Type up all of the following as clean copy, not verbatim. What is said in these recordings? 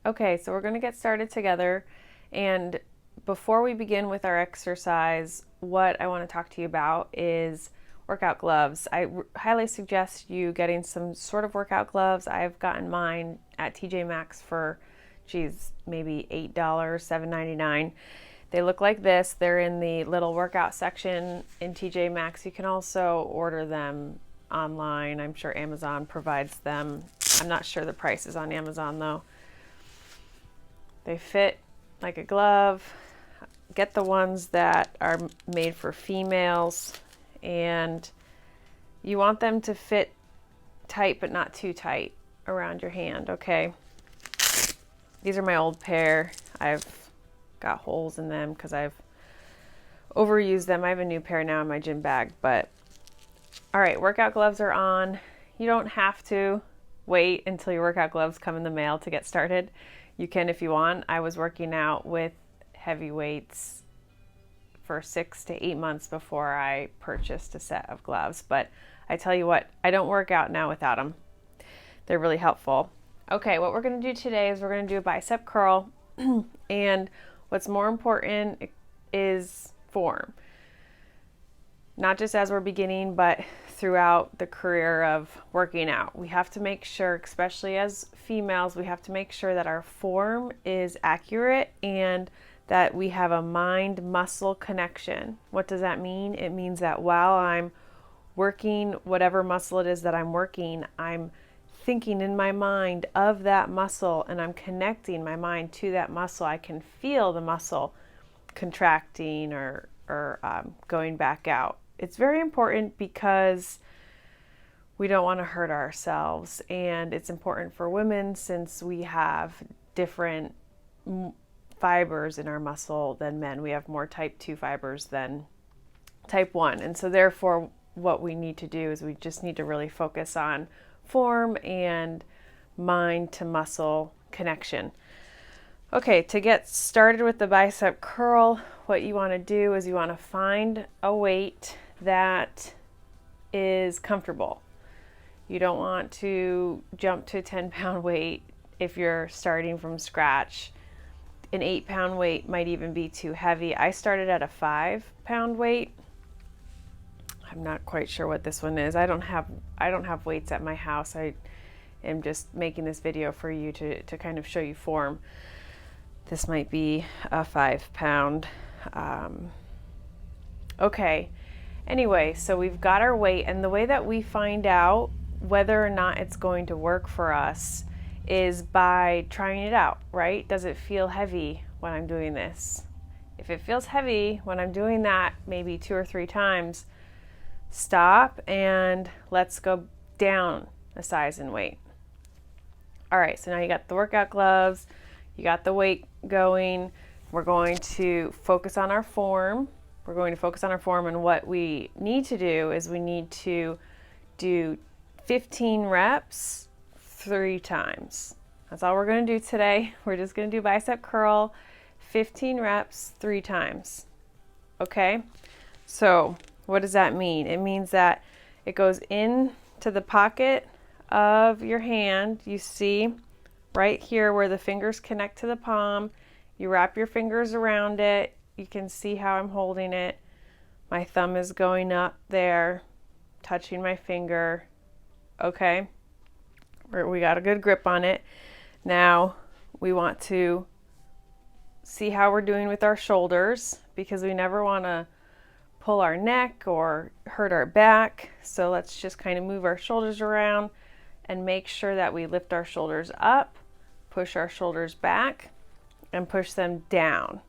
Okay, so we're going to get started together. And before we begin with our exercise, what I want to talk to you about is workout gloves. I highly suggest you getting some sort of workout gloves. I've gotten mine at TJ Maxx for, maybe $8, $7.99. They look like this. They're in the little workout section in TJ Maxx. You can also order them online. I'm sure Amazon provides them. I'm not sure the prices on Amazon though. They fit like a glove. Get the ones that are made for females, and you want them to fit tight but not too tight around your hand, okay? These are my old pair. I've got holes in them because I've overused them. I have a new pair now in my gym bag, but all right, workout gloves are on. You don't have to wait until your workout gloves come in the mail to get started. You can if you want. I was working out with heavy weights for 6 to 8 months before I purchased a set of gloves. But I tell you what, I don't work out now without them. They're really helpful. Okay, what we're going to do today is we're going to do a bicep curl. And what's more important is form. Not just as we're beginning, but throughout the career of working out. We have to make sure, especially as females, we have to make sure that our form is accurate and that we have a mind-muscle connection. What does that mean? It means that while I'm working whatever muscle it is that I'm working, I'm thinking in my mind of that muscle and I'm connecting my mind to that muscle. I can feel the muscle contracting or going back out. It's very important because we don't want to hurt ourselves, and it's important for women since we have different fibers in our muscle than men. We have more type 2 fibers than type 1, and so therefore what we need to do is we just need to really focus on form and mind to muscle connection. Okay, to get started with the bicep curl, what you want to do is you want to find a weight that is comfortable. You don't want to jump to a 10-pound weight if you're starting from scratch. An 8-pound weight might even be too heavy. I started at a 5-pound weight. I'm not quite sure what this one is. I don't have weights at my house. I am just making this video for you to kind of show you form. This might be a 5-pound. Okay. Anyway, so we've got our weight, and the way that we find out whether or not it's going to work for us is by trying it out, right? Does it feel heavy when I'm doing this? If it feels heavy when I'm doing that maybe 2 or 3 times, stop and let's go down a size in weight. All right, so now you got the workout gloves, you got the weight going. We're going to focus on our form. And what we need to do is we need to do 15 reps 3 times. That's all we're going to do today. We're just going to do bicep curl, 15 reps 3 times. Okay? So what does that mean? It means that it goes into the pocket of your hand. You see right here where the fingers connect to the palm. You wrap your fingers around it. You can see how I'm holding it. My thumb is going up there, touching my finger. Okay, we got a good grip on it. Now we want to see how we're doing with our shoulders because we never want to pull our neck or hurt our back. So let's just kind of move our shoulders around and make sure that we lift our shoulders up, push our shoulders back, and push them down.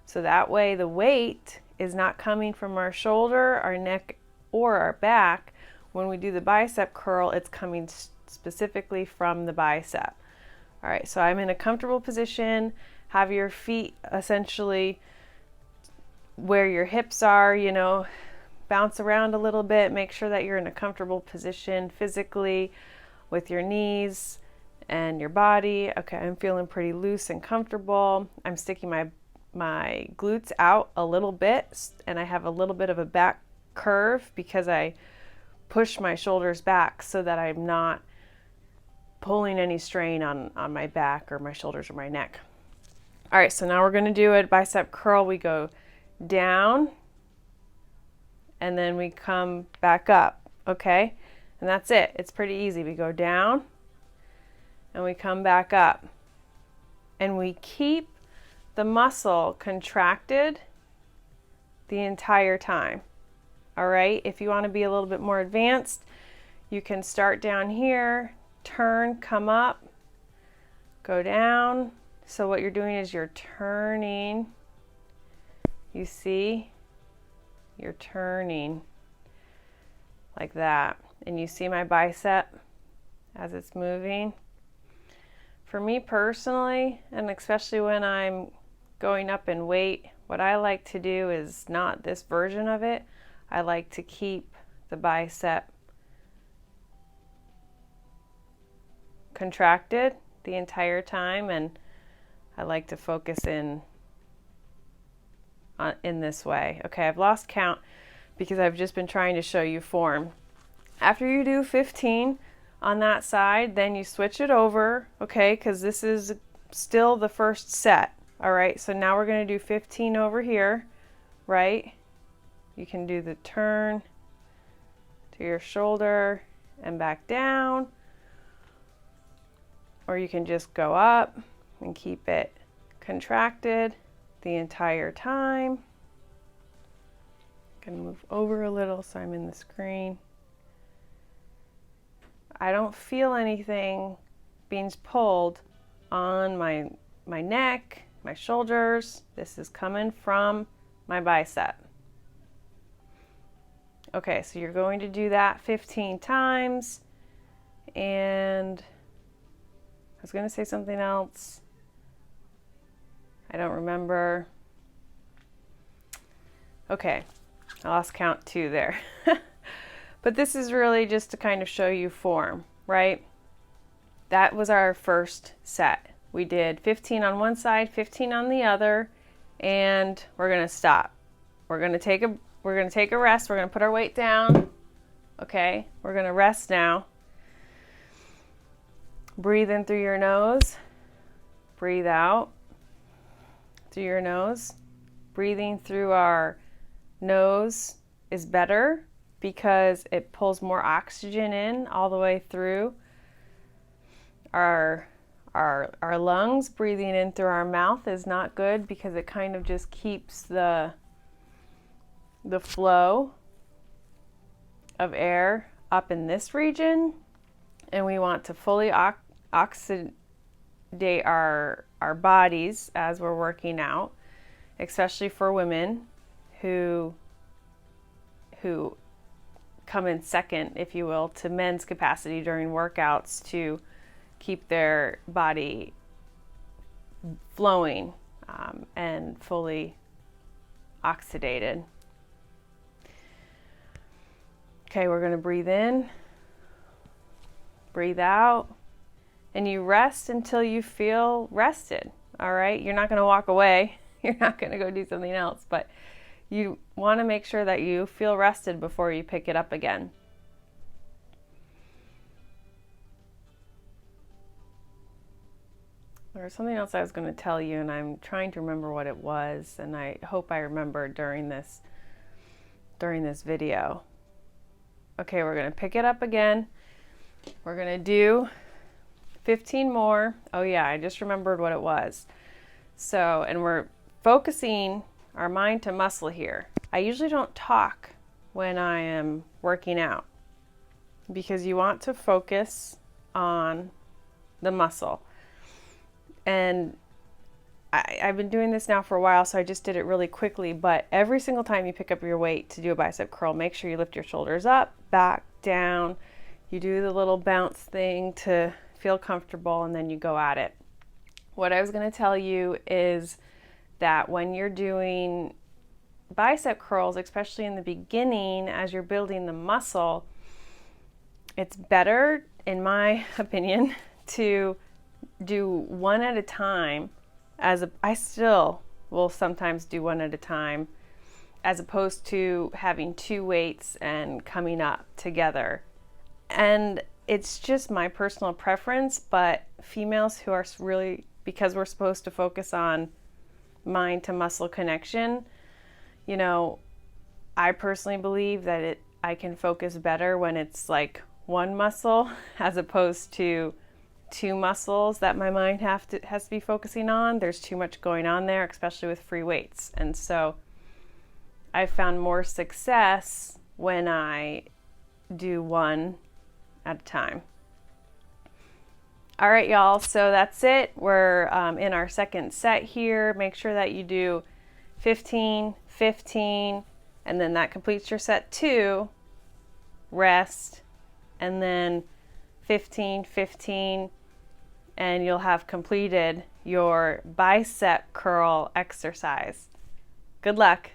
So that way the weight is not coming from our shoulder, our neck, or our back. When we do the bicep curl, it's coming specifically from the bicep. All right, so I'm in a comfortable position. Have your feet essentially where your hips are, bounce around a little bit. Make sure that you're in a comfortable position physically with your knees and your body. Okay, I'm feeling pretty loose and comfortable. I'm sticking my glutes out a little bit, and I have a little bit of a back curve because I push my shoulders back so that I'm not pulling any strain on my back or my shoulders or my neck. All right, so now we're going to do a bicep curl. We go down and then we come back up, okay? And that's it. It's pretty easy. We go down and we come back up. And we keep the muscle contracted the entire time. All right, if you want to be a little bit more advanced, you can start down here, turn, come up, go down. So what you're doing is you're turning. You see? You're turning like that. And you see my bicep as it's moving. For me personally, and especially when I'm going up in weight, what I like to do is not this version of it. I like to keep the bicep contracted the entire time, and I like to focus in this way. Okay, I've lost count because I've just been trying to show you form. After you do 15 on that side, then you switch it over, okay, because this is still the first set. All right, so now we're going to do 15 over here, right? You can do the turn to your shoulder and back down, or you can just go up and keep it contracted the entire time. I'm going to move over a little so I'm in the screen. I don't feel anything being pulled on my neck, my shoulders. This is coming from my bicep. Okay, so you're going to do that 15 times. And I was going to say something else. I don't remember. Okay, I lost count too there. But this is really just to kind of show you form, right? That was our first set. We did 15 on one side, 15 on the other, and we're going to stop. We're going to take a rest. We're going to put our weight down. Okay? We're going to rest now. Breathe in through your nose. Breathe out through your nose. Breathing through our nose is better because it pulls more oxygen in all the way through our lungs. Breathing in through our mouth is not good because it kind of just keeps the flow of air up in this region, and we want to fully oxidate our bodies as we're working out, especially for women who come in second, if you will, to men's capacity during workouts to keep their body flowing and fully oxidated. Okay, we're going to breathe in, breathe out, and you rest until you feel rested. All right, you're not going to walk away. You're not going to go do something else, but you want to make sure that you feel rested before you pick it up again. There was something else I was going to tell you, and I'm trying to remember what it was, and I hope I remember during this video. Okay, we're going to pick it up again. We're going to do 15 more. Oh yeah, I just remembered what it was. So, and we're focusing our mind to muscle here. I usually don't talk when I am working out because you want to focus on the muscle. And I've been doing this now for a while, so I just did it really quickly, but every single time you pick up your weight to do a bicep curl, make sure you lift your shoulders up, back, down. You do the little bounce thing to feel comfortable, and then you go at it. What I was going to tell you is that when you're doing bicep curls, especially in the beginning, as you're building the muscle, it's better, in my opinion, to do one at a time. I still will sometimes do one at a time, as opposed to having two weights and coming up together. And it's just my personal preference, but females who are really, because we're supposed to focus on mind to muscle connection, you know, I personally believe that I can focus better when it's like one muscle as opposed to two muscles that my mind has to be focusing on. There's too much going on there, especially with free weights. And so I found more success when I do one at a time. All right, y'all, so that's it. We're in our second set here. Make sure that you do 15, 15, and then that completes your set 2. Rest, and then 15, 15, and you'll have completed your bicep curl exercise. Good luck.